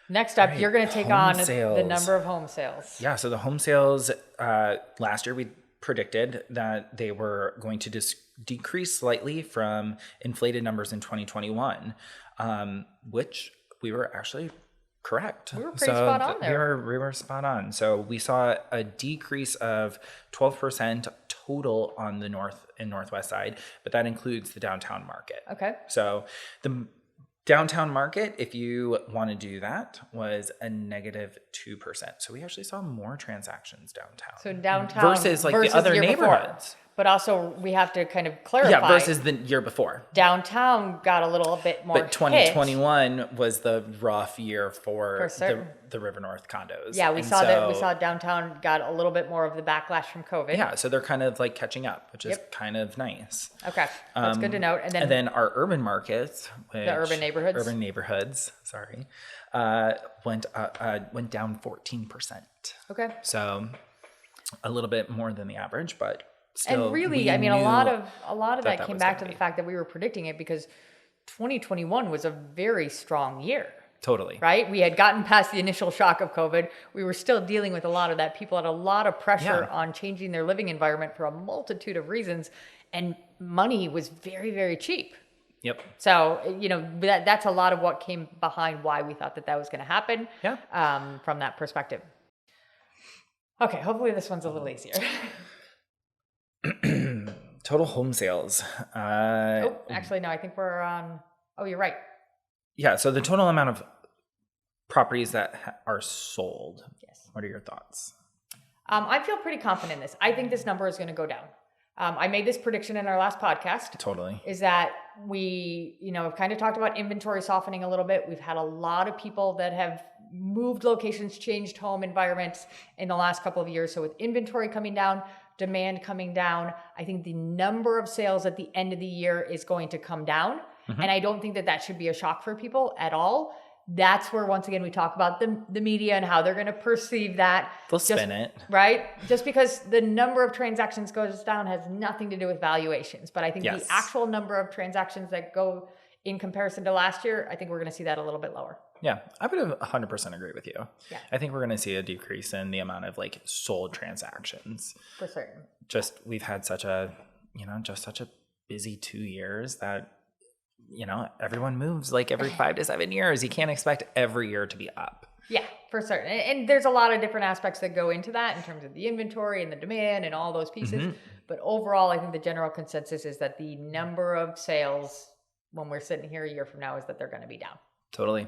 Next up, Right. you're going to take Home on the sales. number of home sales. Yeah, so the home sales last year we predicted that they were going to decrease slightly from inflated numbers in 2021, which we were actually correct. We were pretty spot on there. We were spot on. So we saw a decrease of 12% total on the north and northwest side, but that includes the downtown market. Okay. So the downtown market, if you want to do that, was a negative 2%. So we actually saw more transactions downtown. So downtown versus like the other year before. neighborhoods. But also we have to kind of clarify. Yeah, versus the year before. Downtown got a little bit more But 2021 was the rough year for certain. the River North condos. Yeah, we And saw that. We so- saw downtown got a little bit more of the backlash from COVID. Yeah, so they're kind of like catching up, which is kind of nice. Okay, that's good to note. And then our urban markets, the urban neighborhoods, sorry, went down 14%. Okay. So a little bit more than the average, but still. And really, I mean, a lot of that came back to the fact that we were predicting it because 2021 was a very strong year. Totally. Right? We had gotten past the initial shock of COVID. We were still dealing with a lot of that. People had a lot of pressure on changing their living environment for a multitude of reasons. And money was very, very cheap. Yep. So, you know, that's a lot of what came behind why we thought that was going to happen. From that perspective. Okay, hopefully this one's a little easier. Total home sales. Actually, no, I think we're on. Oh, you're right. Yeah, so the total amount of properties that are sold. Yes. What are your thoughts? I feel pretty confident in this. I think this number is going to go down. I made this prediction in our last podcast. Totally. Is that we, you know, have kind of talked about inventory softening a little bit. We've had a lot of people that have moved locations, changed home environments in the last couple of years. So with inventory coming down, demand coming down, I think the number of sales at the end of the year is going to come down. Mm-hmm. And I don't think that that should be a shock for people at all. That's where, once again, we talk about the media and how they're going to perceive that. They'll spin it. Right? Just because the number of transactions goes down has nothing to do with valuations. But I think the actual number of transactions that go in comparison to last year, I think we're going to see that a little bit lower. Yeah, I would 100% agree with you. Yeah. I think we're going to see a decrease in the amount of like sold transactions. For certain. Just we've had such a busy 2 years that, you know, everyone moves like every 5 to 7 years. You can't expect every year to be up. Yeah, for certain. And there's a lot of different aspects that go into that in terms of the inventory and the demand and all those pieces. Mm-hmm. But overall, I think the general consensus is that the number of sales when we're sitting here a year from now is that they're going to be down. Totally.